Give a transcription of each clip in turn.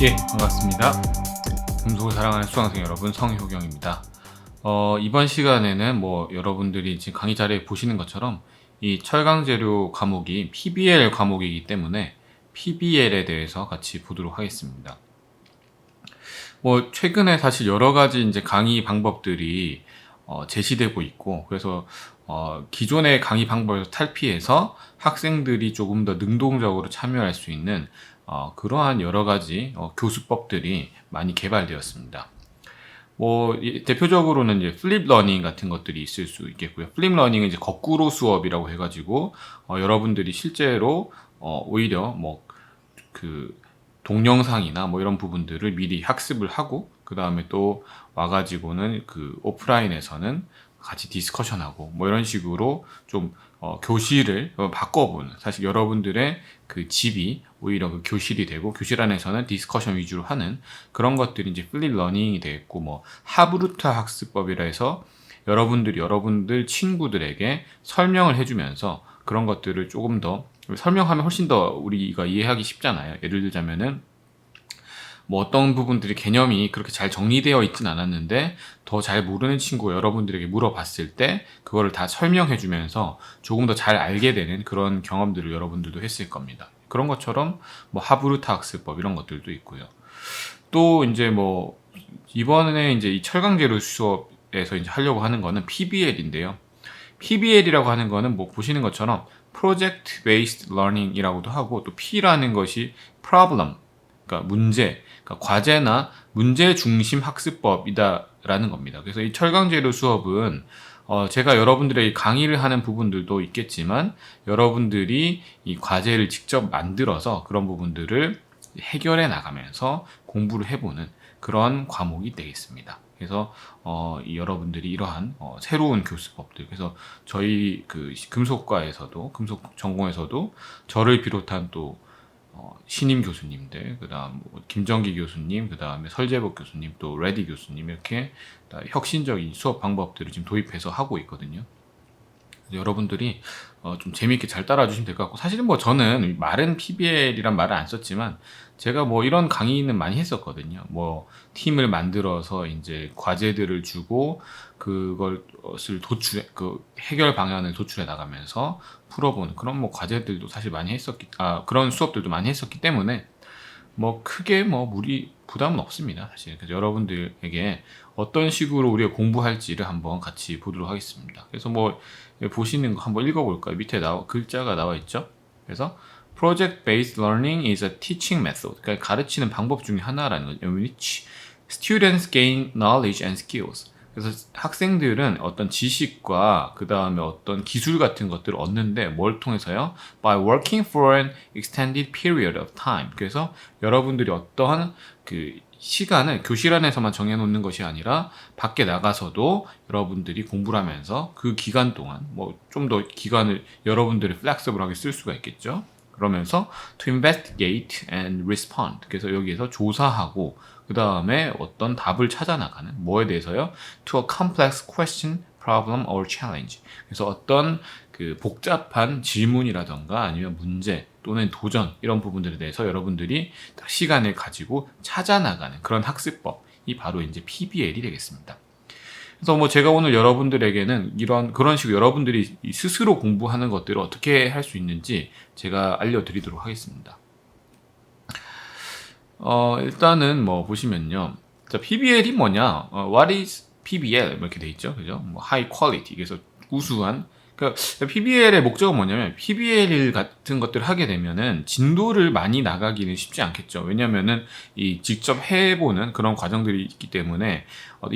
예, 반갑습니다. 금속을 사랑하는 수강생 여러분, 성효경입니다. 이번 시간에는 여러분들이 지금 강의 자리에 보시는 것처럼 이 철강재료 과목이 PBL 과목이기 때문에 PBL에 대해서 같이 보도록 하겠습니다. 최근에 사실 여러 가지 이제 강의 방법들이 제시되고 있고, 그래서 기존의 강의 방법에서 탈피해서 학생들이 조금 더 능동적으로 참여할 수 있는 그러한 여러 가지 교수법들이 많이 개발되었습니다. 대표적으로는 이제 플립 러닝 같은 것들이 있을 수 있겠고요. 플립 러닝은 이제 거꾸로 수업이라고 해가지고 여러분들이 실제로 오히려 그 동영상이나 이런 부분들을 미리 학습을 하고, 그 다음에 또 와가지고는 그 오프라인에서는 같이 디스커션하고 이런 식으로 좀 교실을 바꿔보는, 사실 여러분들의 그 집이 오히려 그 교실이 되고, 교실 안에서는 디스커션 위주로 하는 그런 것들이 이제 플립 러닝이 되겠고, 하브루타 학습법이라 해서 여러분들 친구들에게 설명을 해주면서 그런 것들을 조금 더 설명하면 훨씬 더 우리가 이해하기 쉽잖아요. 예를 들자면은 어떤 부분들이 개념이 그렇게 잘 정리되어 있진 않았는데 더 잘 모르는 친구가 여러분들에게 물어봤을 때 그거를 다 설명해 주면서 조금 더 잘 알게 되는 그런 경험들을 여러분들도 했을 겁니다. 그런 것처럼 하브루타 학습법 이런 것들도 있고요. 또 이제 이번에 이제 이 철강재료 수업에서 이제 하려고 하는 거는 PBL인데요. PBL이라고 하는 거는 보시는 것처럼 Project Based Learning이라고도 하고, 또 P라는 것이 Problem, 그러니까 문제, 그러니까 과제나 문제 중심 학습법이다라는 겁니다. 그래서 이 철강재료 수업은 제가 여러분들에게 강의를 하는 부분들도 있겠지만, 여러분들이 이 과제를 직접 만들어서 그런 부분들을 해결해 나가면서 공부를 해보는 그런 과목이 되겠습니다. 그래서 여러분들이 이러한 새로운 교수법들, 그래서 저희 그 금속과에서도, 금속 전공에서도 저를 비롯한 또 신임 교수님들, 그다음 김정기 교수님, 그다음에 설재복 교수님, 또 레디 교수님, 이렇게 혁신적인 수업 방법들을 지금 도입해서 하고 있거든요. 여러분들이 좀 재미있게 잘 따라주시면 될 것 같고, 사실은 저는 말은 PBL이란 말을 안 썼지만 제가 이런 강의는 많이 했었거든요. 팀을 만들어서 이제 과제들을 주고 그것을 그 해결 방안을 도출해 나가면서 풀어보는 그런 과제들도 사실 많이 그런 수업들도 많이 했었기 때문에 크게 부담은 없습니다, 사실. 그래서 여러분들에게 어떤 식으로 우리가 공부할지를 한번 같이 보도록 하겠습니다. 그래서 보시는 거 한번 읽어볼까요? 밑에 글자가 나와 있죠? 그래서 Project Based Learning is a teaching method. 그러니까 가르치는 방법 중에 하나라는 거죠. In which students gain knowledge and skills. 그래서 학생들은 어떤 지식과 그 다음에 어떤 기술 같은 것들을 얻는데 뭘 통해서요? By working for an extended period of time. 그래서 여러분들이 어떠한 그 시간을 교실 안에서만 정해놓는 것이 아니라 밖에 나가서도 여러분들이 공부를 하면서 그 기간 동안 좀 더 기간을 여러분들이 플렉서블하게 쓸 수가 있겠죠. 그러면서 to investigate and respond. 그래서 여기에서 조사하고 그 다음에 어떤 답을 찾아 나가는 뭐에 대해서요? To a complex question, problem or challenge. 그래서 어떤 그 복잡한 질문이라던가 아니면 문제 또는 도전 이런 부분들에 대해서 여러분들이 시간을 가지고 찾아 나가는 그런 학습법이 바로 이제 PBL이 되겠습니다. 그래서 제가 오늘 여러분들에게는 그런 식으로 여러분들이 스스로 공부하는 것들을 어떻게 할 수 있는지 제가 알려드리도록 하겠습니다. 일단은 보시면요. 자, PBL이 뭐냐? What is PBL? 이렇게 돼 있죠. 그죠? High quality. 그래서 우수한. 그러니까 PBL의 목적은 뭐냐면, PBL 같은 것들을 하게 되면은 진도를 많이 나가기는 쉽지 않겠죠. 왜냐면은 직접 해보는 그런 과정들이 있기 때문에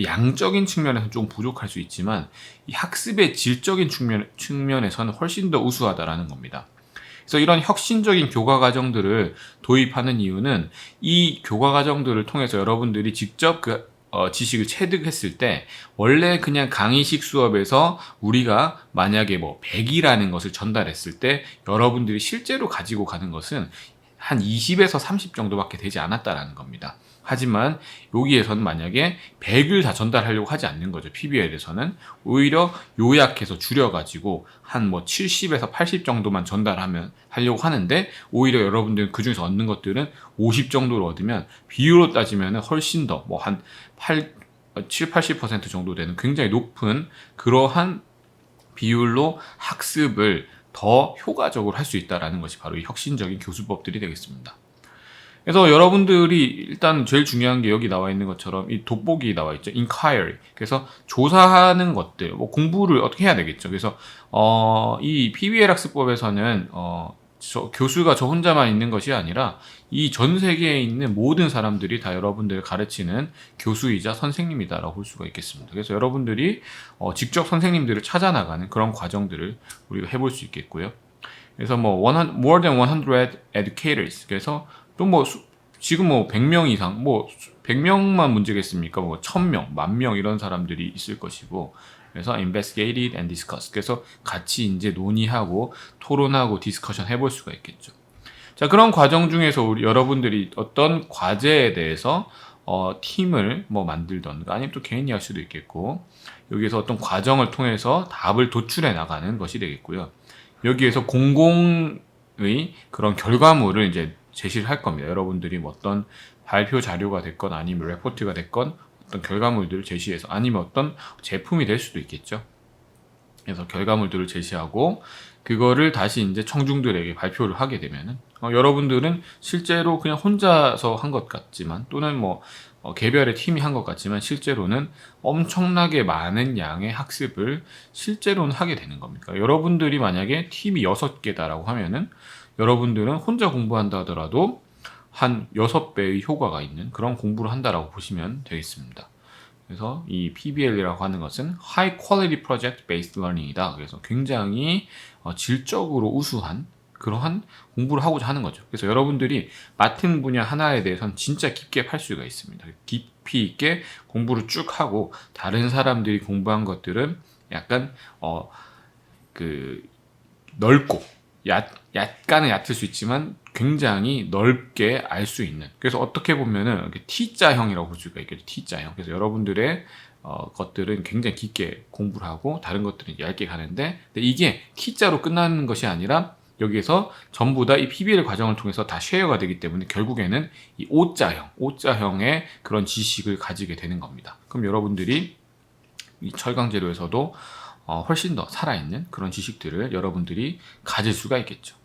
양적인 측면에서 좀 부족할 수 있지만 이 학습의 질적인 측면에서는 훨씬 더 우수하다라는 겁니다. 그래서 이런 혁신적인 교과 과정들을 도입하는 이유는 이 교과 과정들을 통해서 여러분들이 직접 지식을 체득했을 때, 원래 그냥 강의식 수업에서 우리가 만약에 100이라는 것을 전달했을 때 여러분들이 실제로 가지고 가는 것은 한 20에서 30 정도밖에 되지 않았다라는 겁니다. 하지만 여기에서는 만약에 100을 다 전달하려고 하지 않는 거죠. PBL에서는 오히려 요약해서 줄여가지고 한 뭐 70에서 80 정도만 하려고 하는데, 오히려 여러분들 그 중에서 얻는 것들은 50 정도로 얻으면 비율로 따지면 훨씬 더 뭐 한 7, 80% 정도 되는 굉장히 높은 그러한 비율로 학습을 더 효과적으로 할 수 있다는 것이 바로 이 혁신적인 교수법들이 되겠습니다. 그래서 여러분들이 일단 제일 중요한 게 여기 나와 있는 것처럼 이 돋보기 나와 있죠. inquiry. 그래서 조사하는 것들, 뭐 공부를 어떻게 해야 되겠죠. 그래서 이 PBL 학습법에서는 교수가 저 혼자만 있는 것이 아니라 이 전 세계에 있는 모든 사람들이 다 여러분들을 가르치는 교수이자 선생님이다라고 볼 수가 있겠습니다. 그래서 여러분들이 직접 선생님들을 찾아 나가는 그런 과정들을 우리가 해볼 수 있겠고요. 그래서 뭐 more than 100 educators. 그래서 또 뭐 지금 뭐 100명 이상, 뭐 100명만 문제겠습니까? 뭐 1000명, 10,000명 이런 사람들이 있을 것이고, 그래서 investigated and discussed. 그래서 같이 이제 논의하고 토론하고 디스커션 해볼 수가 있겠죠. 자, 그런 과정 중에서 우리 여러분들이 어떤 과제에 대해서 팀을 뭐 만들던가 아니면 또 개인이 할 수도 있겠고, 여기에서 어떤 과정을 통해서 답을 도출해 나가는 것이 되겠고요. 여기에서 공공의 그런 결과물을 이제 제시를 할 겁니다. 여러분들이 뭐 어떤 발표 자료가 됐건 아니면 레포트가 됐건 어떤 결과물들을 제시해서, 아니면 어떤 제품이 될 수도 있겠죠. 그래서 결과물들을 제시하고 그거를 다시 이제 청중들에게 발표를 하게 되면은 여러분들은 실제로 그냥 혼자서 한 것 같지만, 또는 뭐 개별의 팀이 한 것 같지만 실제로는 엄청나게 많은 양의 학습을 실제로는 하게 되는 겁니다. 여러분들이 만약에 팀이 6개다라고 하면은 여러분들은 혼자 공부한다 하더라도 한 6배의 효과가 있는 그런 공부를 한다라고 보시면 되겠습니다. 그래서 이 PBL이라고 하는 것은 High Quality Project Based Learning이다. 그래서 굉장히 질적으로 우수한 그러한 공부를 하고자 하는 거죠. 그래서 여러분들이 맡은 분야 하나에 대해서는 진짜 깊게 팔 수가 있습니다. 깊이 있게 공부를 쭉 하고, 다른 사람들이 공부한 것들은 약간 넓고 약간은 얕을 수 있지만 굉장히 넓게 알 수 있는, 그래서 어떻게 보면은 T자형이라고 볼 수가 있겠죠. T자형. 그래서 여러분들의 것들은 굉장히 깊게 공부를 하고 다른 것들은 얇게 가는데, 근데 이게 T자로 끝나는 것이 아니라 여기에서 전부 다 이 PBL 과정을 통해서 다 쉐어가 되기 때문에 결국에는 이 O자형의 그런 지식을 가지게 되는 겁니다. 그럼 여러분들이 이 철강재료에서도 훨씬 더 살아있는 그런 지식들을 여러분들이 가질 수가 있겠죠.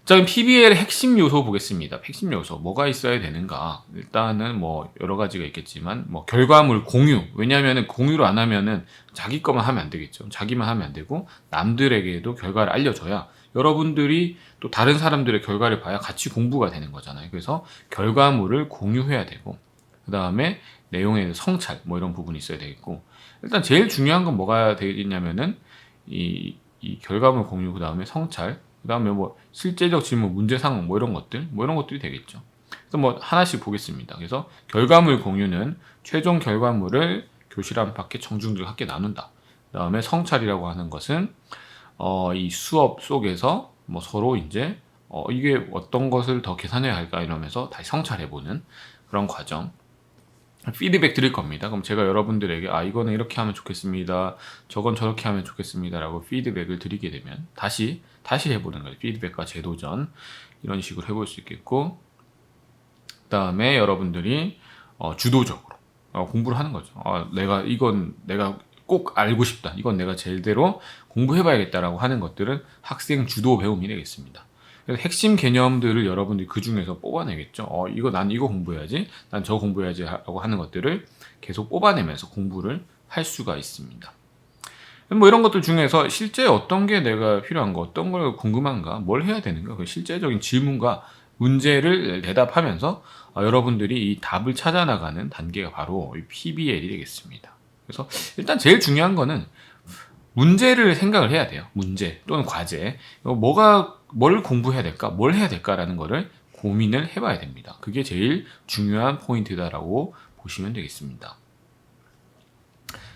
자, 그럼 PBL의 핵심 요소 보겠습니다. 핵심 요소 뭐가 있어야 되는가? 일단은 뭐 여러 가지가 있겠지만, 뭐 결과물 공유. 왜냐하면은 공유를 안 하면은 자기 것만 하면 안 되겠죠. 자기만 하면 안 되고 남들에게도 결과를 알려줘야 여러분들이 또 다른 사람들의 결과를 봐야 같이 공부가 되는 거잖아요. 그래서 결과물을 공유해야 되고, 그 다음에 내용의 성찰 뭐 이런 부분이 있어야 되겠고, 일단 제일 중요한 건 뭐가 되겠냐면은 이 결과물 공유, 그 다음에 성찰, 그 다음에 뭐 실제적 질문, 문제 상황 뭐 이런 것들이 되겠죠. 그래서 뭐 하나씩 보겠습니다. 그래서 결과물 공유는 최종 결과물을 교실 안팎의 청중들과 함께 나눈다. 그 다음에 성찰이라고 하는 것은 이 수업 속에서 뭐 서로 이제 이게 어떤 것을 더 개선해야 할까 이러면서 다시 성찰해보는 그런 과정. 피드백 드릴 겁니다. 그럼 제가 여러분들에게 이거는 이렇게 하면 좋겠습니다, 저건 저렇게 하면 좋겠습니다 라고 피드백을 드리게 되면 다시 해보는 거예요. 피드백과 재도전, 이런 식으로 해볼 수 있겠고, 그 다음에 여러분들이 주도적으로 공부를 하는 거죠. 이건 내가 꼭 알고 싶다, 이건 내가 제대로 공부해봐야겠다라고 하는 것들은 학생 주도 배움이 되겠습니다. 그래서 핵심 개념들을 여러분들이 그 중에서 뽑아내겠죠. 난 이거 공부해야지, 난 저거 공부해야지 라고 하는 것들을 계속 뽑아내면서 공부를 할 수가 있습니다. 뭐 이런 것들 중에서 실제 어떤 게 내가 필요한가, 어떤 걸 궁금한가, 뭘 해야 되는가, 그 실제적인 질문과 문제를 대답하면서 여러분들이 이 답을 찾아나가는 단계가 바로 이 PBL이 되겠습니다. 그래서 일단 제일 중요한 거는 문제를 생각을 해야 돼요. 문제 또는 과제. 뭘 공부해야 될까? 뭘 해야 될까라는 거를 고민을 해봐야 됩니다. 그게 제일 중요한 포인트다라고 보시면 되겠습니다.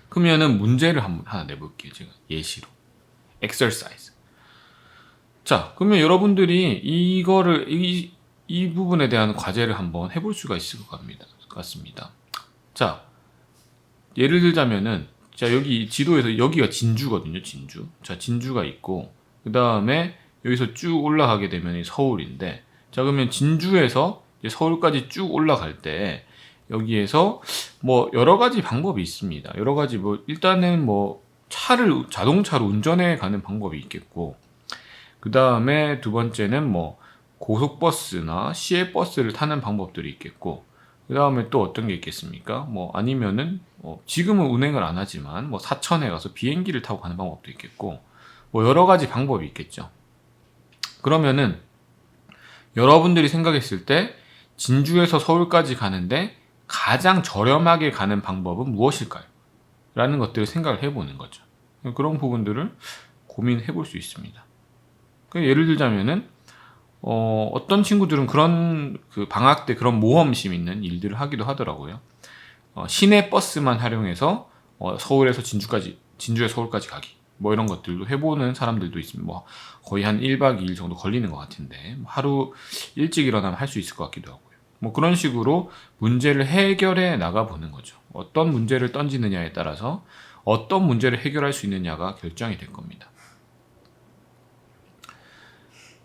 그러면은 문제를 하나 내볼게요. 제가 예시로. exercise. 자, 그러면 여러분들이 이 부분에 대한 과제를 한번 해볼 수가 있을 것 같습니다. 자, 예를 들자면은, 자, 여기 지도에서 여기가 진주거든요, 진주. 자, 진주가 있고, 그 다음에 여기서 쭉 올라가게 되면 서울인데, 자, 그러면 진주에서 이제 서울까지 쭉 올라갈 때, 여기에서 뭐 여러 가지 방법이 있습니다. 여러 가지 뭐, 일단은 뭐, 자동차로 운전해 가는 방법이 있겠고, 그 다음에 두 번째는 뭐 고속버스나 시외버스를 타는 방법들이 있겠고, 그 다음에 또 어떤 게 있겠습니까? 뭐 아니면은 지금은 운행을 안 하지만 뭐 사천에 가서 비행기를 타고 가는 방법도 있겠고, 뭐 여러 가지 방법이 있겠죠. 그러면은 여러분들이 생각했을 때 진주에서 서울까지 가는데 가장 저렴하게 가는 방법은 무엇일까요? 라는 것들을 생각을 해보는 거죠. 그런 부분들을 고민해 볼 수 있습니다. 예를 들자면은 어떤 친구들은 그런 그 방학 때 그런 모험심 있는 일들을 하기도 하더라고요. 시내 버스만 활용해서 서울에서 진주에 서울까지 가기, 뭐 이런 것들도 해보는 사람들도 있습니다. 뭐 거의 한 1박 2일 정도 걸리는 것 같은데 하루 일찍 일어나면 할 수 있을 것 같기도 하고요. 뭐 그런 식으로 문제를 해결해 나가 보는 거죠. 어떤 문제를 던지느냐에 따라서 어떤 문제를 해결할 수 있느냐가 결정이 될 겁니다.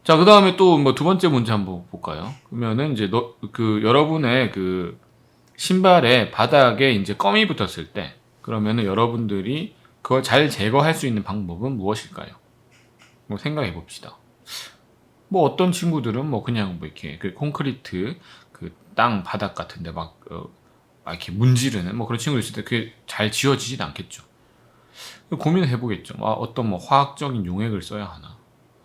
자, 그 다음에 또 뭐 두 번째 문제 한번 볼까요? 그러면은 이제 여러분의 그 신발의 바닥에 이제 껌이 붙었을 때, 그러면은 여러분들이 그걸 잘 제거할 수 있는 방법은 무엇일까요? 뭐 생각해 봅시다. 뭐 어떤 친구들은 뭐 그냥 뭐 이렇게 그 콘크리트 그 땅 바닥 같은데 이렇게 문지르는 뭐 그런 친구들 있을 때 그게 잘 지워지진 않겠죠. 고민을 해보겠죠. 어떤 뭐 화학적인 용액을 써야 하나?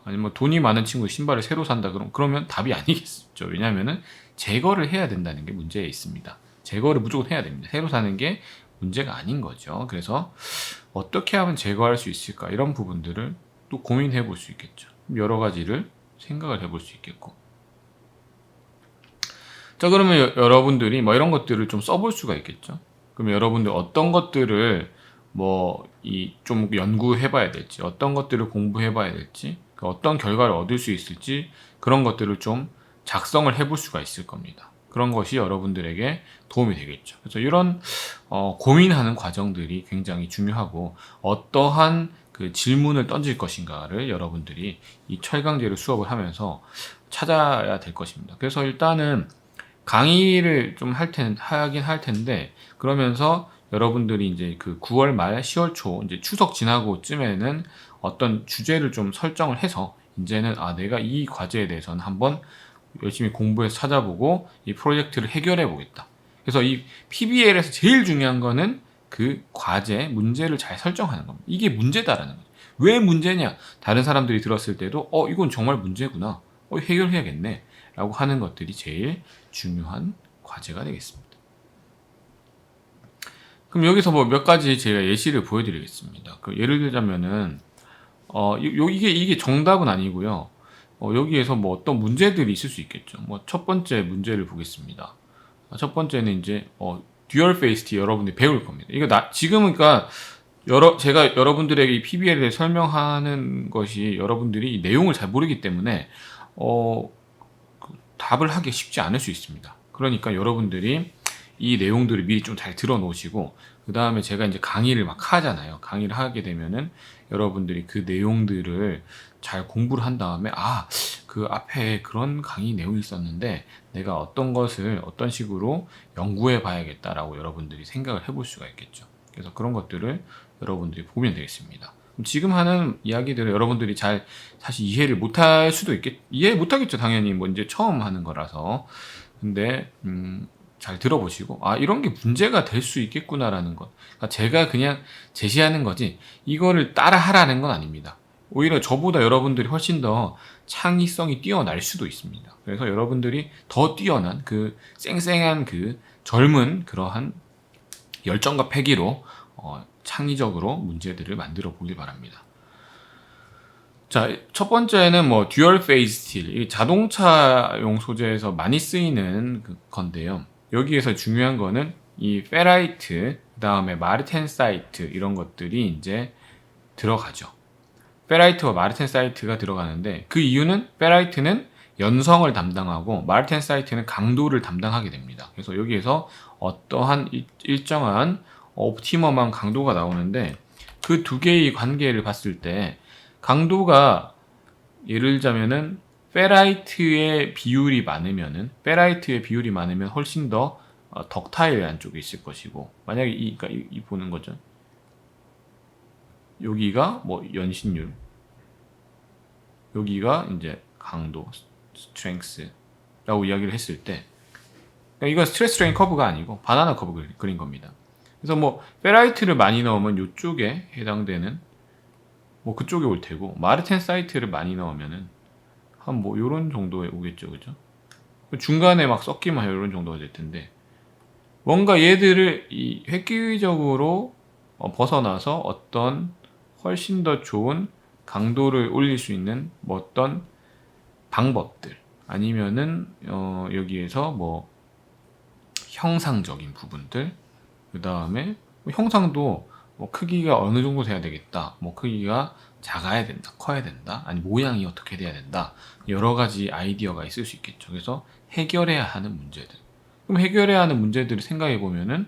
아니면 뭐 돈이 많은 친구 신발을 새로 산다 그러면 답이 아니겠죠. 왜냐하면은 제거를 해야 된다는 게 문제에 있습니다. 제거를 무조건 해야 됩니다. 새로 사는 게 문제가 아닌 거죠. 그래서 어떻게 하면 제거할 수 있을까, 이런 부분들을 또 고민해 볼 수 있겠죠. 여러 가지를 생각을 해볼 수 있겠고. 자, 그러면 여러분들이 뭐 이런 것들을 좀 써볼 수가 있겠죠. 그럼 여러분들 어떤 것들을 좀 연구해 봐야 될지, 어떤 것들을 공부해 봐야 될지, 어떤 결과를 얻을 수 있을지, 그런 것들을 좀 작성을 해볼 수가 있을 겁니다. 그런 것이 여러분들에게 도움이 되겠죠. 그래서 이런 고민하는 과정들이 굉장히 중요하고, 어떠한 그 질문을 던질 것인가를 여러분들이 이 철강제를 수업을 하면서 찾아야 될 것입니다. 그래서 일단은 강의를 좀 하긴 할 텐데, 그러면서 여러분들이 이제 그 9월 말 10월 초 이제 추석 지나고쯤에는 어떤 주제를 좀 설정을 해서, 이제는 내가 이 과제에 대해서는 한번 열심히 공부해서 찾아보고 이 프로젝트를 해결해 보겠다. 그래서 이 PBL에서 제일 중요한 거는 그 과제 문제를 잘 설정하는 겁니다. 이게 문제다라는 거죠. 왜 문제냐? 다른 사람들이 들었을 때도 이건 정말 문제구나. 해결해야겠네. 라고 하는 것들이 제일 중요한 과제가 되겠습니다. 그럼 여기서 뭐 몇 가지 제가 예시를 보여드리겠습니다. 예를 들자면은 이게 정답은 아니고요. 여기에서 뭐 어떤 문제들이 있을 수 있겠죠. 뭐 첫 번째 문제를 보겠습니다. 첫 번째는 이제 듀얼 페이스티 여러분들이 배울 겁니다. 이거 지금은 그러니까 제가 여러분들에게 이 PBL에 대해 설명하는 것이 여러분들이 이 내용을 잘 모르기 때문에 답을 하기 쉽지 않을 수 있습니다. 그러니까 여러분들이 이 내용들을 미리 좀 잘 들어 놓으시고, 그 다음에 제가 이제 강의를 막 하잖아요. 강의를 하게 되면은 여러분들이 그 내용들을 잘 공부를 한 다음에 그 앞에 그런 강의 내용이 있었는데 내가 어떤 것을 어떤 식으로 연구해 봐야겠다라고 여러분들이 생각을 해볼 수가 있겠죠. 그래서 그런 것들을 여러분들이 보면 되겠습니다. 지금 하는 이야기들을 여러분들이 잘 사실 이해를 못할 수도 이해 못하겠죠. 당연히 뭐 이제 처음 하는 거라서. 근데 잘 들어보시고 이런 게 문제가 될 수 있겠구나라는 것. 그러니까 제가 그냥 제시하는 거지 이거를 따라 하라는 건 아닙니다. 오히려 저보다 여러분들이 훨씬 더 창의성이 뛰어날 수도 있습니다. 그래서 여러분들이 더 뛰어난 그 쌩쌩한 그 젊은 그러한 열정과 패기로 창의적으로 문제들을 만들어 보길 바랍니다. 자, 첫 번째는 뭐 듀얼 페이스 스틸, 자동차용 소재에서 많이 쓰이는 건데요. 여기에서 중요한 거는 이 페라이트, 그 다음에 마르텐사이트 이런 것들이 이제 들어가죠. 페라이트와 마르텐사이트가 들어가는데 그 이유는 페라이트는 연성을 담당하고 마르텐사이트는 강도를 담당하게 됩니다. 그래서 여기에서 어떠한 일정한 옵티멈한 강도가 나오는데 그 두 개의 관계를 봤을 때 강도가 예를 들자면은 페라이트의 비율이 많으면 훨씬 더 덕타일한 쪽에 있을 것이고, 만약에 그러니까 이 보는 거죠. 여기가 뭐 연신율, 여기가 이제 강도, 스트렝스라고 이야기를 했을 때, 그러니까 이건 스트레스 스트레인 커브가 아니고 바나나 커브 그린 겁니다. 그래서 뭐 페라이트를 많이 넣으면 이쪽에 해당되는 뭐 그쪽에 올 테고, 마르텐사이트를 많이 넣으면은 한 뭐 요런 정도에 오겠죠, 그죠? 중간에 막 섞이면 요런 정도가 될 텐데, 뭔가 얘들을 이 획기적으로 벗어나서 어떤 훨씬 더 좋은 강도를 올릴 수 있는 뭐 어떤 방법들, 아니면은 여기에서 뭐 형상적인 부분들, 그 다음에 형상도 뭐 크기가 어느 정도 돼야 되겠다, 뭐 크기가 작아야 된다, 커야 된다, 아니 모양이 어떻게 돼야 된다, 여러 가지 아이디어가 있을 수 있겠죠. 그래서 해결해야 하는 문제들, 그럼 해결해야 하는 문제들을 생각해 보면은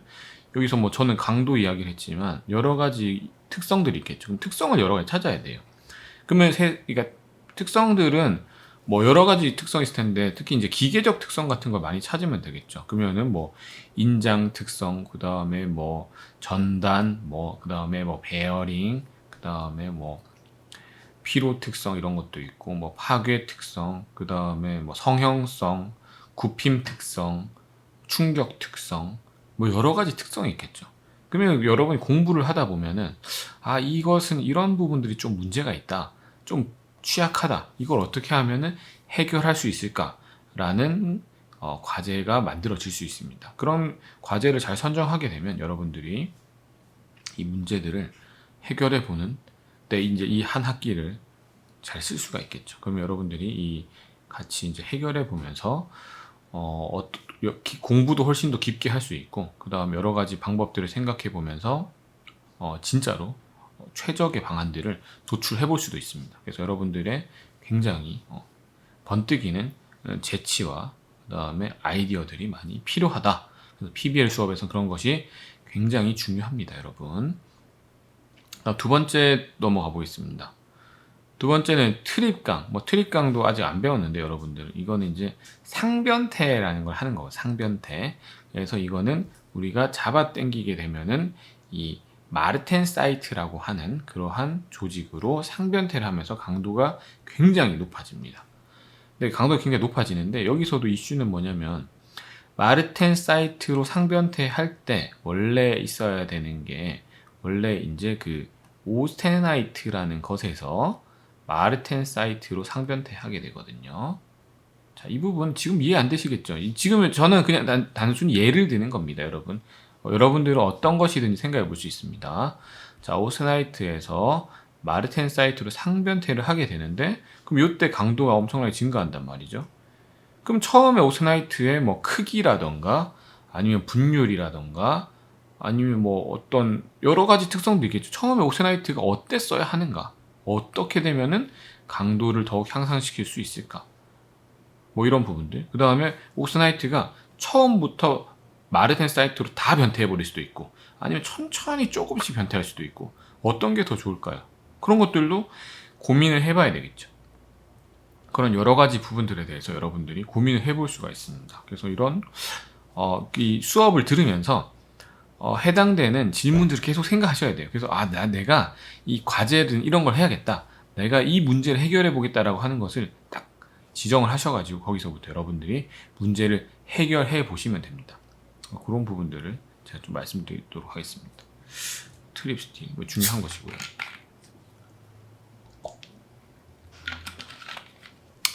여기서 뭐 저는 강도 이야기를 했지만 여러 가지 특성들이 있겠죠. 그럼 특성을 여러 가지 찾아야 돼요. 그러면 그러니까 특성들은 뭐 여러 가지 특성이 있을 텐데, 특히 이제 기계적 특성 같은 걸 많이 찾으면 되겠죠. 그러면은 뭐 인장 특성, 그 다음에 뭐 전단, 뭐 그 다음에 뭐 베어링, 그 다음에 뭐 피로 특성 이런 것도 있고, 뭐 파괴 특성, 그 다음에 뭐 성형성, 굽힘 특성, 충격 특성, 뭐 여러 가지 특성이 있겠죠. 그러면 여러분이 공부를 하다 보면은 이것은 이런 부분들이 좀 문제가 있다, 좀 취약하다, 이걸 어떻게 하면은 해결할 수 있을까라는 과제가 만들어질 수 있습니다. 그런 과제를 잘 선정하게 되면 여러분들이 이 문제들을 해결해 보는 때 이제 이 한 학기를 잘 쓸 수가 있겠죠. 그러면 여러분들이 이 같이 이제 해결해 보면서 공부도 훨씬 더 깊게 할 수 있고, 그 다음 여러 가지 방법들을 생각해 보면서 진짜로 최적의 방안들을 도출해 볼 수도 있습니다. 그래서 여러분들의 굉장히 번뜩이는 재치와 그 다음에 아이디어들이 많이 필요하다. 그래서 PBL 수업에서 그런 것이 굉장히 중요합니다, 여러분. 두 번째 넘어가 보겠습니다. 두 번째는 트립강. 뭐 트립강도 아직 안 배웠는데 여러분들, 이거는 이제 상변태라는 걸 하는 거고, 상변태. 그래서 이거는 우리가 잡아 당기게 되면은 이 마르텐사이트라고 하는 그러한 조직으로 상변태를 하면서 강도가 굉장히 높아집니다. 근데 강도가 굉장히 높아지는데, 여기서도 이슈는 뭐냐면 마르텐사이트로 상변태 할 때 원래 있어야 되는 게, 원래 이제 그 오스테나이트라는 것에서 마르텐사이트로 상변태하게 되거든요. 자, 이 부분 지금 이해 안 되시겠죠? 지금 저는 그냥 단순히 예를 드는 겁니다, 여러분. 여러분들은 어떤 것이든지 생각해 볼 수 있습니다. 자, 오스나이트에서 마르텐사이트로 상변태를 하게 되는데, 그럼 이때 강도가 엄청나게 증가한단 말이죠. 그럼 처음에 오스나이트의 뭐 크기라던가 아니면 분율이라던가 아니면 뭐 어떤 여러 가지 특성도 있겠죠. 처음에 오스나이트가 어땠어야 하는가, 어떻게 되면은 강도를 더욱 향상시킬 수 있을까, 뭐 이런 부분들. 그 다음에 오스나이트가 처음부터 마르텐사이트로 다 변태해 버릴 수도 있고, 아니면 천천히 조금씩 변태할 수도 있고, 어떤 게 더 좋을까요? 그런 것들도 고민을 해봐야 되겠죠. 그런 여러 가지 부분들에 대해서 여러분들이 고민을 해볼 수가 있습니다. 그래서 이런 이 수업을 들으면서 해당되는 질문들을 계속 생각하셔야 돼요. 그래서 내가 이 과제든 이런 걸 해야겠다, 내가 이 문제를 해결해 보겠다라고 하는 것을 딱 지정을 하셔가지고 거기서부터 여러분들이 문제를 해결해 보시면 됩니다. 그런 부분들을 제가 좀 말씀드리도록 하겠습니다. 트립 스틸 뭐 중요한 것이고요.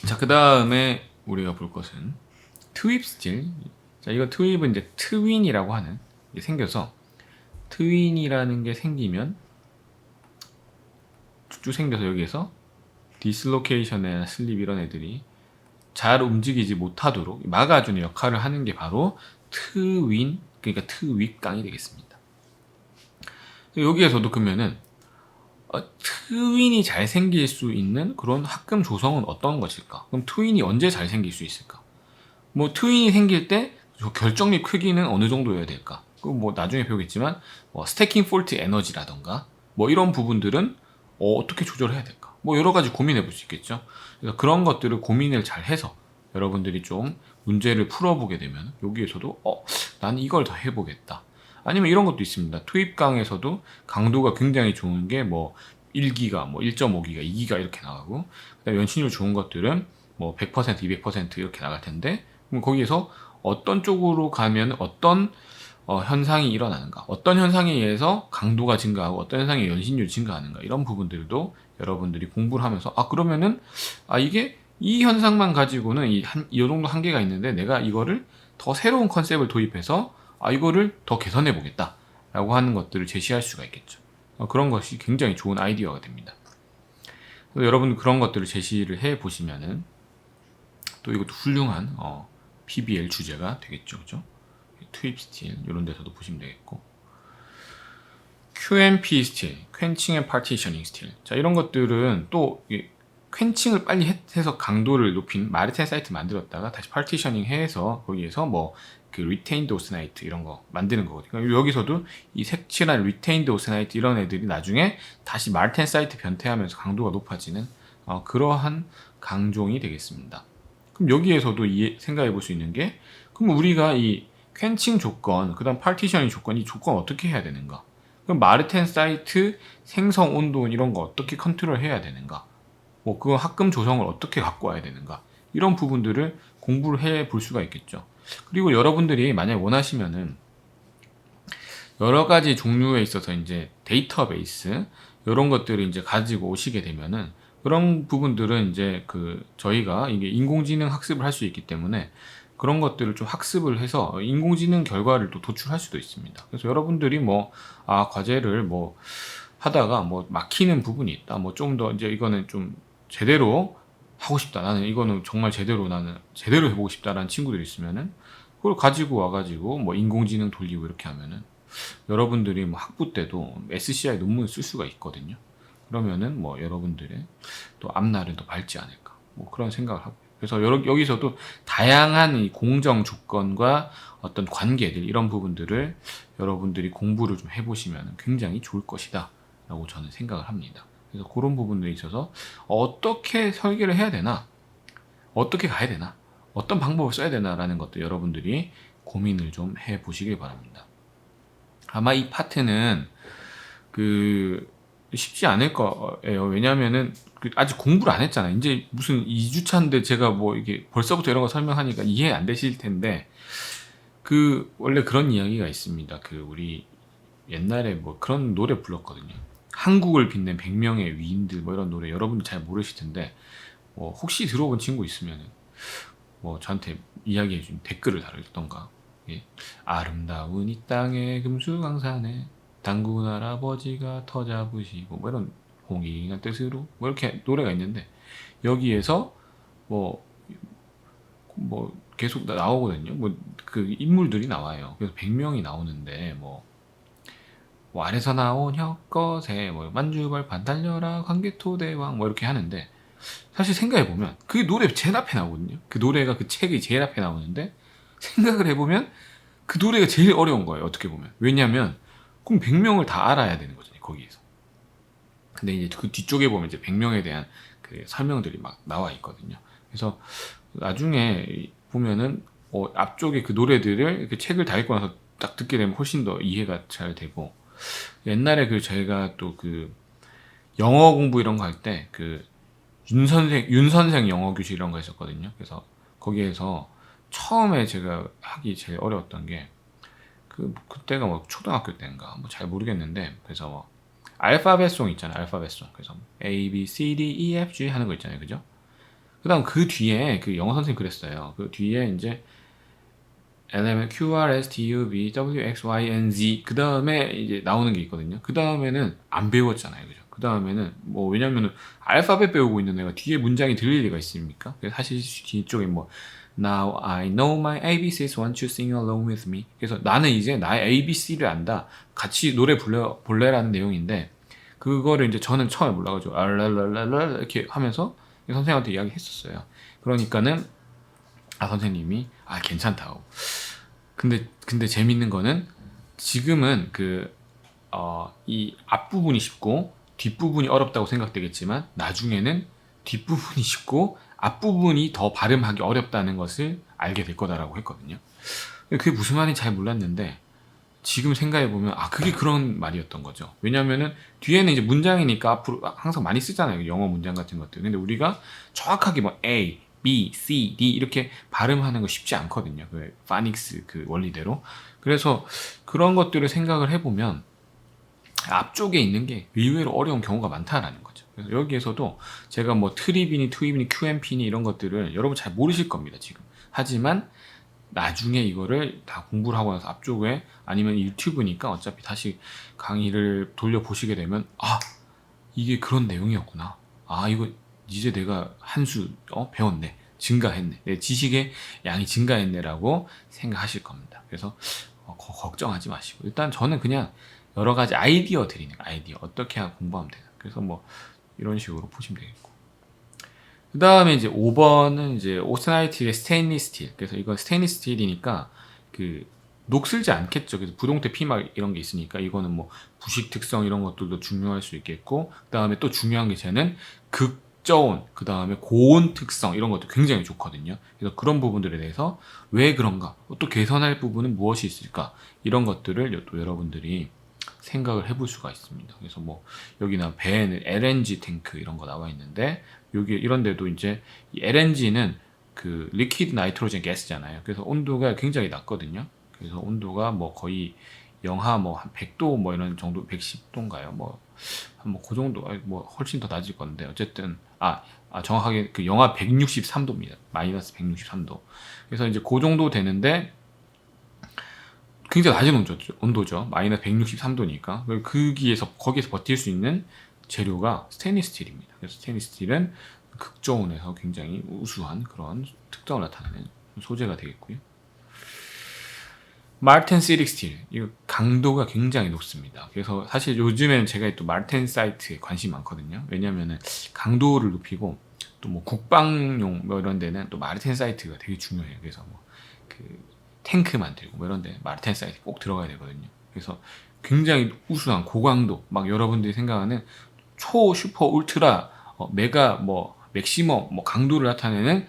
자, 그 다음에 우리가 볼 것은 트윕 스틸. 자, 이거 트윕은 이제 트윈이라고 하는 게 생겨서, 트윈이라는 게 생기면 쭉 생겨서 여기에서 디슬로케이션이나 슬립 이런 애들이 잘 움직이지 못하도록 막아주는 역할을 하는 게 바로 트윈, 그러니까 트윕강이 되겠습니다. 여기에서도 그러면은 트윈이 잘 생길 수 있는 그런 합금 조성은 어떤 것일까? 그럼 트윈이 언제 잘 생길 수 있을까? 뭐 트윈이 생길 때 결정립 크기는 어느 정도여야 될까? 그 뭐 나중에 배우겠지만 스태킹 폴트 에너지라던가 뭐 이런 부분들은 어떻게 조절해야 될까? 뭐 여러 가지 고민해 볼 수 있겠죠. 그래서 그런 것들을 고민을 잘 해서 여러분들이 좀 문제를 풀어보게 되면 여기에서도 난 이걸 더 해보겠다. 아니면 이런 것도 있습니다. 투입강에서도 강도가 굉장히 좋은 게 뭐 1기가, 뭐 1.5기가, 2기가 이렇게 나가고, 그다음에 연신율 좋은 것들은 뭐 100%, 200% 이렇게 나갈 텐데, 그럼 거기에서 어떤 쪽으로 가면 어떤 현상이 일어나는가, 어떤 현상에 의해서 강도가 증가하고 어떤 현상에 연신율이 증가하는가, 이런 부분들도 여러분들이 공부를 하면서 그러면은 이게 이 현상만 가지고는 이 정도 한계가 있는데 내가 이거를 더 새로운 컨셉을 도입해서 이거를 더 개선해 보겠다 라고 하는 것들을 제시할 수가 있겠죠. 그런 것이 굉장히 좋은 아이디어가 됩니다. 여러분 그런 것들을 제시를 해 보시면은 또 이것도 훌륭한 PBL 주제가 되겠죠. 그죠? 투입 스틸 이런 데서도 보시면 되겠고, QMP 스틸, 퀸칭 앤 파티셔닝 스틸. 자, 이런 것들은 또 퀸칭을 빨리 해서 강도를 높인 마르텐 사이트 만들었다가 다시 파티셔닝 해서 거기에서 뭐 그 리테인드 오스나이트 이런 거 만드는 거거든요. 여기서도 이 색칠한 리테인드 오스나이트 이런 애들이 나중에 다시 마르텐 사이트 변태하면서 강도가 높아지는 그러한 강종이 되겠습니다. 그럼 여기에서도 생각해 볼 수 있는 게, 그럼 우리가 이 퀸칭 조건, 그 다음 파티셔닝 조건, 이 조건 어떻게 해야 되는가? 그럼 마르텐 사이트 생성 온도 이런 거 어떻게 컨트롤 해야 되는가? 뭐 그 합금 조성을 어떻게 갖고 와야 되는가? 이런 부분들을 공부를 해 볼 수가 있겠죠. 그리고 여러분들이 만약에 원하시면은 여러 가지 종류에 있어서 이제 데이터베이스 이런 것들을 이제 가지고 오시게 되면은 그런 부분들은 이제 저희가 이게 인공지능 학습을 할 수 있기 때문에 그런 것들을 좀 학습을 해서 인공지능 결과를 또 도출할 수도 있습니다. 그래서 여러분들이 과제를 하다가 막히는 부분이 있다. 좀 더 이제 이거는 좀 제대로 하고 싶다. 나는 이거는 정말 나는 제대로 해보고 싶다라는 친구들이 있으면은 그걸 가지고 와가지고 인공지능 돌리고 이렇게 하면은 여러분들이 학부 때도 SCI 논문을 쓸 수가 있거든요. 그러면은 여러분들의 또 앞날은 더 밝지 않을까. 그런 생각을 하고. 그래서 여기서도 다양한 이 공정 조건과 어떤 관계들 이런 부분들을 여러분들이 공부를 좀 해보시면 굉장히 좋을 것이다 라고 저는 생각을 합니다. 그래서 그런 부분들에 있어서 어떻게 설계를 해야 되나, 어떻게 가야 되나, 어떤 방법을 써야 되나라는 것도 여러분들이 고민을 좀 해보시길 바랍니다. 아마 이 파트는 쉽지 않을 거예요. 왜냐면은 아직 공부를 안 했잖아요. 이제 무슨 2주차인데 제가 이게 벌써부터 이런 거 설명하니까 이해 안 되실 텐데, 원래 그런 이야기가 있습니다. 우리 옛날에 그런 노래 불렀거든요. 한국을 빛낸 100명의 위인들 이런 노래 여러분들 잘 모르실 텐데, 혹시 들어본 친구 있으면은 저한테 이야기해 준 댓글을 달아주던가. 예. 아름다운 이 땅의 금수강산에 당군 할아버지가 터 잡으시고 이런 홍익이란 뜻으로 이렇게 노래가 있는데, 여기에서 계속 나오거든요. 그 인물들이 나와요. 그래서 100명이 나오는데 아래서 나온 혁거세 만주벌판 달려라 광개토대왕 이렇게 하는데, 사실 생각해보면 그 노래 제일 앞에 나오거든요. 그 노래가 그 책이 제일 앞에 나오는데, 생각을 해보면 그 노래가 제일 어려운 거예요. 어떻게 보면. 왜냐면 그럼 100명을 다 알아야 되는 거잖아요. 거기에서. 근데 이제 그 뒤쪽에 보면 이제 100명에 대한 그 설명들이 막 나와 있거든요. 그래서 나중에 보면은 앞쪽에 그 노래들을 이렇게 책을 다 읽고 나서 딱 듣게 되면 훨씬 더 이해가 잘 되고, 옛날에 저희가 또 영어 공부 이런 거 할 때 윤 선생 영어 교실 이런 거 했었거든요. 그래서 거기에서 처음에 제가 하기 제일 어려웠던 게 그때가 초등학교 때인가 잘 모르겠는데, 그래서 알파벳송 있잖아요. 알파벳송. 그래서 A, B, C, D, E, F, G 하는 거 있잖아요. 그죠? 그 다음 그 뒤에 영어 선생님 그랬어요. 그 뒤에 이제 element Q, R, S, T, U, V, W, X, Y, N, Z 그 다음에 이제 나오는 게 있거든요. 그 다음에는 안 배웠잖아요. 그죠? 그 다음에는 왜냐면은 알파벳 배우고 있는 애가 뒤에 문장이 들릴 리가 있습니까? 그래서 사실 뒤쪽에 Now I know my ABCs, won't you sing along with me? 그래서 나는 이제 나의 ABC를 안다. 같이 노래 볼래라는 내용인데, 그거를 이제 저는 처음에 몰라가지고 알랄랄랄랄 이렇게 하면서 선생님한테 이야기했었어요. 그러니까는 선생님이 괜찮다고. 근데 재밌는 거는 지금은 이 앞부분이 쉽고 뒷부분이 어렵다고 생각되겠지만 나중에는 뒷부분이 쉽고 앞부분이 더 발음하기 어렵다는 것을 알게 될 거다라고 했거든요. 그게 무슨 말인지 잘 몰랐는데 지금 생각해보면 그게 그런 말이었던 거죠. 왜냐면은 뒤에는 이제 문장이니까 앞으로 항상 많이 쓰잖아요. 영어 문장 같은 것들. 근데 우리가 정확하게 뭐 A, B, C, D 이렇게 발음하는 거 쉽지 않거든요. 그 파닉스 그 원리대로. 그래서 그런 것들을 생각을 해보면 앞쪽에 있는 게 의외로 어려운 경우가 많다라는 거죠. 그래서 여기에서도 제가 뭐 트립이니 투입이니 QMP니 이런 것들을 여러분 잘 모르실 겁니다, 지금. 하지만 나중에 이거를 다 공부를 하고 나서 앞쪽에 아니면 유튜브니까 어차피 다시 강의를 돌려보시게 되면 이게 그런 내용이었구나. 이거 이제 내가 한 수 배웠네. 증가했네. 내 지식의 양이 증가했네라고 생각하실 겁니다. 그래서 걱정하지 마시고 일단 저는 그냥 여러 가지 아이디어 드리는 거예요. 아이디어 어떻게 공부하면 되나. 그래서 뭐 이런 식으로 보시면 되겠고. 그 다음에 이제 5번은 이제 오스나이틱의 스테인리스 스틸. 그래서 이건 스테인리스 스틸이니까 녹슬지 않겠죠. 그래서 부동태 피막 이런 게 있으니까 이거는 뭐 부식 특성 이런 것들도 중요할 수 있겠고, 그 다음에 또 중요한 게 쟤는 극저온, 그 다음에 고온 특성 이런 것도 굉장히 좋거든요. 그래서 그런 부분들에 대해서 왜 그런가, 또 개선할 부분은 무엇이 있을까, 이런 것들을 또 여러분들이 생각을 해볼 수가 있습니다. 그래서 뭐 여기나 배에는 LNG 탱크 이런 거 나와 있는데 여기 이런 데도 이제 이 LNG는 그 리퀴드 나이트로젠 가스잖아요. 그래서 온도가 굉장히 낮거든요. 그래서 온도가 뭐 거의 영하 뭐 한 100도 뭐 이런 정도, 110도인가요? 그 정도, 뭐 훨씬 더 낮을 건데 어쨌든 정확하게 그 영하 163도입니다. 마이너스 163도. 그래서 이제 그 정도 되는데 굉장히 낮은 온도죠. 마이너스 163도니까. 거기에서 버틸 수 있는 재료가 스테인리스 스틸입니다. 그래서 스테인리스 스틸은 극저온에서 굉장히 우수한 그런 특성을 나타내는 소재가 되겠고요. 마르텐시릭 스틸, 이거 강도가 굉장히 높습니다. 그래서 사실 요즘에는 제가 또 마르텐사이트에 관심이 많거든요. 왜냐면은 강도를 높이고 또 뭐 국방용 뭐 이런 데는 또 마르텐사이트가 되게 중요해요. 그래서 탱크 만들고 뭐 이런 데 마르텐사이트 꼭 들어가야 되거든요. 그래서 굉장히 우수한 고강도, 막 여러분들이 생각하는 초 슈퍼 울트라 메가 맥시멈 강도를 나타내는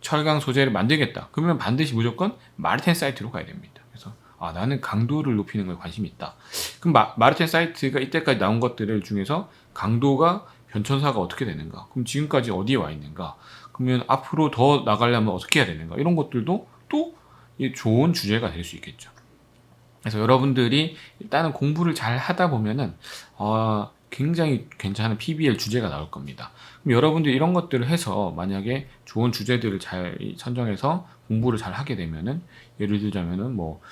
철강 소재를 만들겠다. 그러면 반드시 무조건 마르텐사이트로 가야 됩니다. 그래서 나는 강도를 높이는 거에 관심이 있다. 그럼 마르텐사이트가 이때까지 나온 것들 중에서 강도가 변천사가 어떻게 되는가? 그럼 지금까지 어디에 와 있는가? 그러면 앞으로 더 나가려면 어떻게 해야 되는가? 이런 것들도 또 좋은 주제가 될 수 있겠죠. 그래서 여러분들이 일단은 공부를 잘 하다 보면은 굉장히 괜찮은 PBL 주제가 나올 겁니다. 그럼 여러분들이 이런 것들을 해서 만약에 좋은 주제들을 잘 선정해서 공부를 잘 하게 되면은, 예를 들자면은 뭐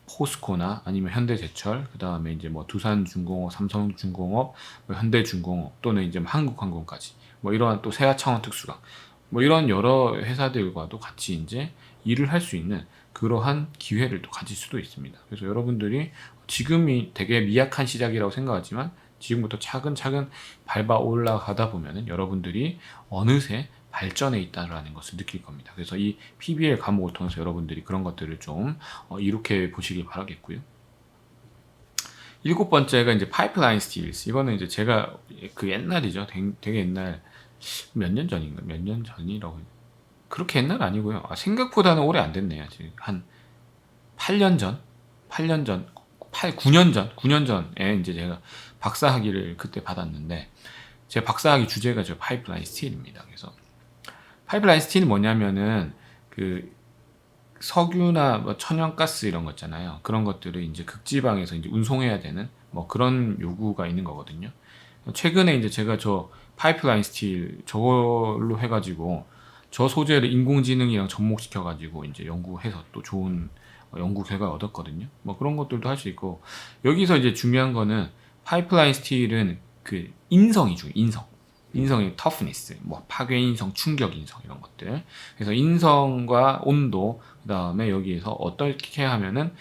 포스코나 아니면 현대제철, 그 다음에 이제 뭐 두산중공업, 삼성중공업, 뭐 현대중공업, 또는 이제 한국항공까지 이러한 또 세아차원 특수랑 이런 여러 회사들과도 같이 이제 일을 할 수 있는 그러한 기회를 또 가질 수도 있습니다. 그래서 여러분들이 지금이 되게 미약한 시작이라고 생각하지만 지금부터 차근차근 밟아 올라가다 보면은 여러분들이 어느새 발전해 있다는 것을 느낄 겁니다. 그래서 이 PBL 과목을 통해서 여러분들이 그런 것들을 좀 이렇게 보시길 바라겠고요. 7번째가 이제 파이프라인 스틸스. 이거는 이제 제가 옛날이죠. 되게 옛날, 몇 년 전인가? 몇 년 전이라고. 그렇게 옛날 아니고요. 생각보다는 오래 안 됐네요. 지금 한 8년 전, 9년 전에 이제 제가 박사학위를 그때 받았는데, 제 박사학위 주제가 저 파이프라인 스틸입니다. 그래서 파이프라인 스틸이 뭐냐면은 석유나 천연가스 이런 거 있잖아요. 그런 것들을 이제 극지방에서 이제 운송해야 되는 그런 요구가 있는 거거든요. 최근에 이제 제가 저 파이프라인 스틸 저걸로 해가지고 저 소재를 인공지능이랑 접목시켜가지고 이제 연구해서 또 좋은 연구 결과를 얻었거든요. 그런 것들도 할 수 있고, 여기서 이제 중요한 거는 파이프라인 스틸은 인성이 중요해요. 인성의 터프니스, 파괴 인성, 충격 인성 이런 것들. 그래서 인성과 온도, 그 다음에 여기에서 어떻게 하면은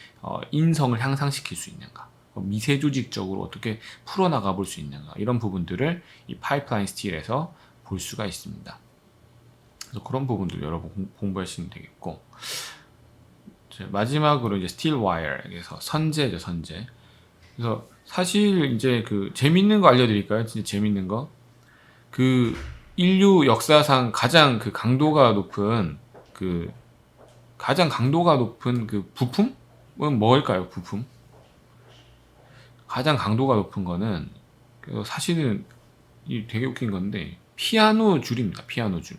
인성을 향상시킬 수 있는가. 미세조직적으로 어떻게 풀어나가 볼 수 있는가, 이런 부분들을 이 파이프라인 스틸에서 볼 수가 있습니다. 그래서 그런 부분들 여러분 공부하시면 되겠고, 마지막으로 이제 스틸 와이어에서 선재죠, 선재. 그래서 사실 이제 그 재밌는 거 알려드릴까요? 진짜 재밌는 거. 그 인류 역사상 가장 그 강도가 높은 그 부품은 뭘까요? 부품? 가장 강도가 높은 거는 사실은 이 되게 웃긴 건데 피아노 줄입니다. 피아노 줄.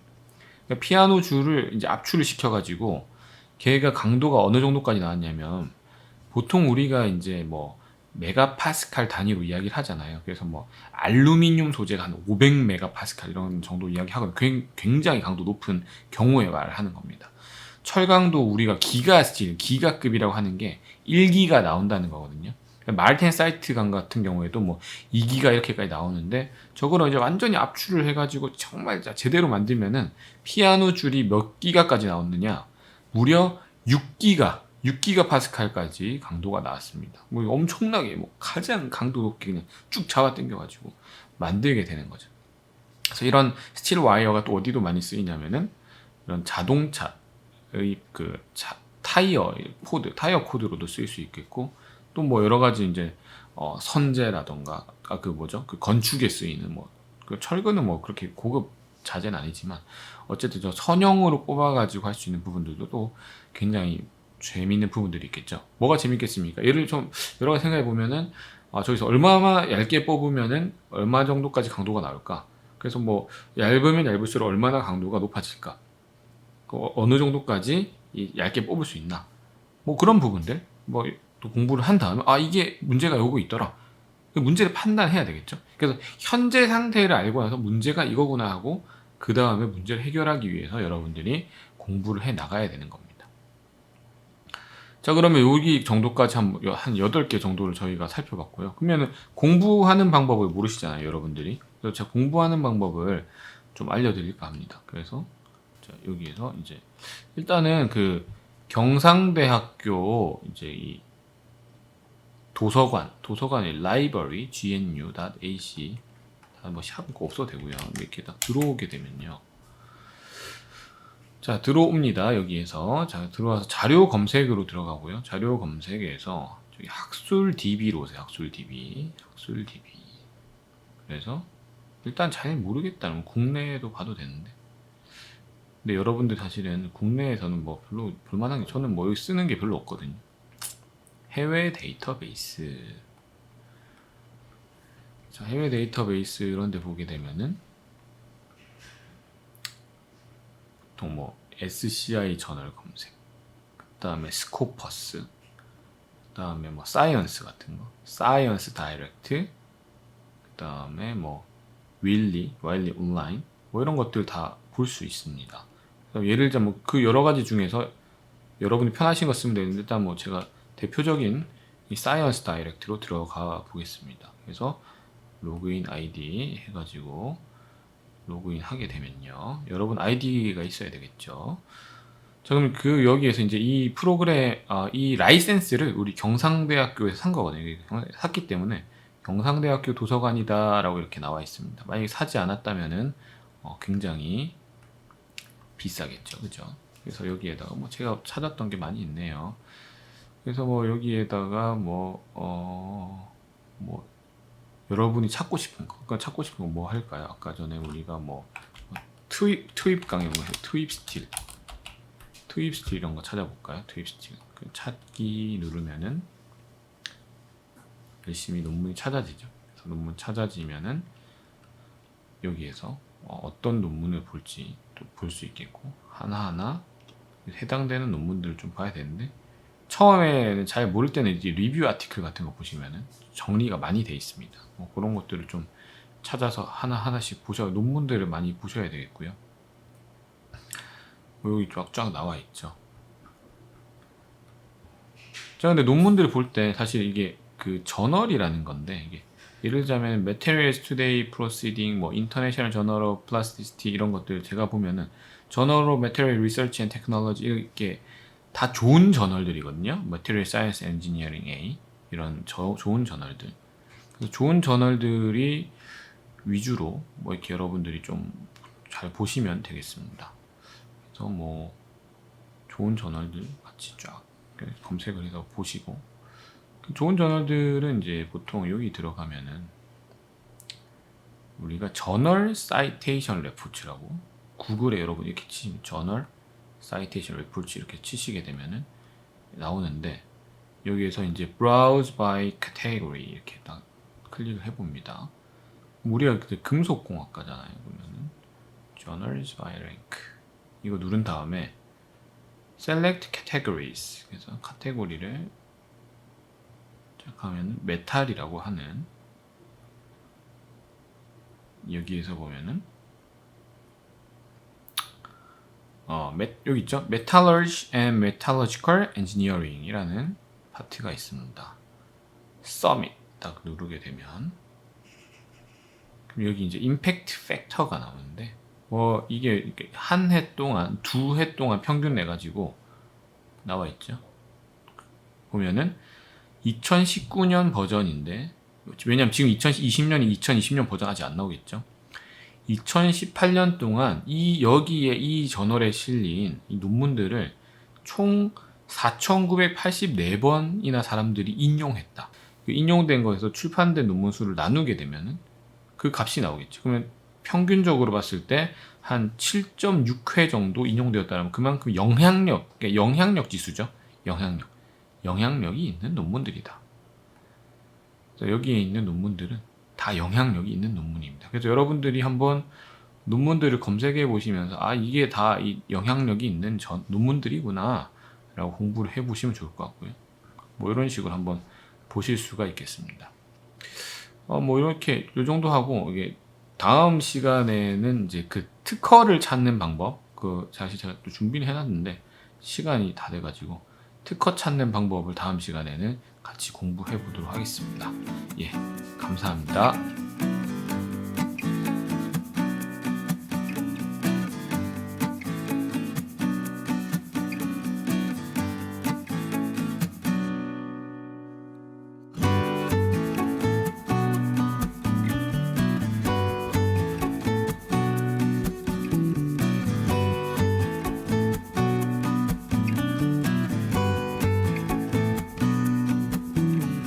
그러니까 피아노 줄을 이제 압출을 시켜가지고 걔가 강도가 어느 정도까지 나왔냐면, 보통 우리가 이제 뭐 메가파스칼 단위로 이야기를 하잖아요. 그래서 뭐 알루미늄 소재가 한 500메가파스칼 이런 정도 이야기하거든요. 굉장히 강도 높은 경우에 말을 하는 겁니다. 철강도 우리가 기가급이라고 하는 게 1기가 나온다는 거거든요. 말텐사이트강 같은 경우에도 뭐 2기가 이렇게까지 나오는데, 저거는 이제 완전히 압출을 해가지고 정말 제대로 만들면은 피아노 줄이 몇 기가까지 나오느냐, 무려 6기가 파스칼까지 강도가 나왔습니다. 뭐 엄청나게 뭐 가장 강도 높게 그냥 쭉 잡아 당겨가지고 만들게 되는 거죠. 그래서 이런 스틸 와이어가 또 어디도 많이 쓰이냐면은 이런 자동차의 그 타이어 코드로도 쓰일 수 있겠고, 또 뭐 여러 가지 이제 선재라던가 그 건축에 쓰이는 그 철근은 뭐 그렇게 고급 자재는 아니지만 어쨌든 저 선형으로 뽑아가지고 할 수 있는 부분들도 또 굉장히 재미있는 부분들이 있겠죠. 뭐가 재밌겠습니까? 예를 좀 여러 가지 생각해 보면은 저기서 얼마나 얇게 뽑으면은 얼마 정도까지 강도가 나올까? 그래서 뭐 얇으면 얇을수록 얼마나 강도가 높아질까? 어느 정도까지 얇게 뽑을 수 있나? 뭐 그런 부분들 뭐 또 공부를 한 다음에 이게 문제가 요거 있더라. 문제를 판단해야 되겠죠. 그래서 현재 상태를 알고 나서 문제가 이거구나 하고 그 다음에 문제를 해결하기 위해서 여러분들이 공부를 해 나가야 되는 겁니다. 자, 그러면 여기 정도까지 한 8개 정도를 저희가 살펴봤고요. 그러면 공부하는 방법을 모르시잖아요, 여러분들이. 그래서 제가 공부하는 방법을 좀 알려드릴까 합니다. 그래서 여기에서 이제 일단은 그 경상대학교 이제 이 도서관의 library gnu.ac 뭐 샵 없어도 되고요. 이렇게 딱 들어오게 되면요. 자, 들어옵니다. 여기에서 들어와서 자료 검색으로 들어가고요. 자료 검색에서 저기 학술 DB로 오세요. 학술 DB. 그래서 일단 잘 모르겠다면 국내에도 봐도 되는데, 근데 여러분들 사실은 국내에서는 뭐 별로 볼만한 게, 저는 뭐 여기 쓰는 게 별로 없거든요. 해외 데이터베이스. 자, 해외 데이터베이스 이런 데 보게 되면은 보통 뭐 SCI 저널 검색, 그 다음에 스코퍼스, 그 다음에 뭐 사이언스 같은 거, 사이언스 다이렉트, 그 다음에 뭐 와일리 온라인, 뭐 이런 것들 다 볼 수 있습니다. 예를 들자 뭐 그 여러 가지 중에서 여러분이 편하신 거 쓰면 되는데, 일단 뭐 제가 대표적인 이 사이언스 다이렉트로 들어가 보겠습니다. 그래서 로그인 아이디 해가지고 로그인 하게 되면요, 여러분 아이디가 있어야 되겠죠. 자, 그럼 여기에서 이제 이 프로그램 이 라이센스를 우리 경상대학교에서 산 거거든요. 샀기 때문에 경상대학교 도서관이다 라고 이렇게 나와 있습니다. 만약에 사지 않았다면은 굉장히 비싸겠죠, 그죠? 그래서 여기에다가 뭐 제가 찾았던 게 많이 있네요. 그래서 뭐 여기에다가 여러분이 찾고 싶은 거, 그러니까 찾고 싶은 거 뭐 할까요? 아까 전에 우리가 뭐 트윕 강의 뭐 트윕 스틸 이런 거 찾아볼까요? 트윕 스틸 찾기 누르면은 열심히 논문이 찾아지죠. 그래서 논문 찾아지면은 여기에서 어떤 논문을 볼지 또 볼 수 있겠고, 하나하나 해당되는 논문들을 좀 봐야 되는데, 처음에는 잘 모를 때는 이제 리뷰 아티클 같은 거 보시면은 정리가 많이 돼 있습니다. 뭐 그런 것들을 좀 찾아서 하나하나씩 논문들을 많이 보셔야 되겠고요. 여기 쫙쫙 나와 있죠. 자, 근데 논문들을 볼 때 사실 이게 그 저널이라는 건데, 이게 예를 들자면 Materials Today Proceeding, 뭐 International Journal of Plasticity 이런 것들 제가 보면은 Journal of Material Research and Technology 이렇게 다 좋은 저널들이거든요. Material Science Engineering A. 이런 좋은 저널들. 그래서 좋은 저널들이 위주로 뭐 이렇게 여러분들이 좀 잘 보시면 되겠습니다. 그래서 뭐 좋은 저널들 같이 쫙 검색을 해서 보시고, 좋은 저널들은 이제 보통 여기 들어가면은 우리가 저널 사이테이션 레포츠라고 구글에 여러분 이렇게 치시면 저널 사이테이션 레포츠 이렇게 치시게 되면은 나오는데, 여기에서 이제 browse by category 이렇게 딱 클릭을 해봅니다. 우리가 그때 금속공학과잖아요. 그러면은 journals by rank 이거 누른 다음에 select categories, 그래서 카테고리를 딱 하면 메탈이라고 하는, 여기에서 보면은 여기 있죠? Metallurgy and Metallurgical Engineering 이라는 파트가 있습니다. Submit 딱 누르게 되면 그럼 여기 이제 임팩트 팩터가 나오는데, 뭐 이게 한 해 동안, 두 해 동안 평균 내가지고 나와 있죠. 보면은 2019년 버전인데, 왜냐면 지금 2020년이 2020년 버전 아직 안 나오겠죠. 2018년 동안 여기에 이 저널에 실린 이 논문들을 총 4,984번이나 사람들이 인용했다. 그 인용된 거에서 출판된 논문 수를 나누게 되면은 그 값이 나오겠죠. 그러면 평균적으로 봤을 때 한 7.6회 정도 인용되었다면 그만큼 영향력 지수죠. 영향력이 있는 논문들이다. 여기에 있는 논문들은 다 영향력이 있는 논문입니다. 그래서 여러분들이 한번 논문들을 검색해 보시면서 이게 다 이 영향력이 있는 논문들이구나 라고 공부를 해 보시면 좋을 것 같고요. 뭐 이런 식으로 한번 보실 수가 있겠습니다. 뭐 이렇게 요 정도 하고, 이게 다음 시간에는 이제 그 특허를 찾는 방법, 사실 제가 또 준비를 해놨는데 시간이 다 돼가지고 특허 찾는 방법을 다음 시간에는 같이 공부해 보도록 하겠습니다. 예, 감사합니다.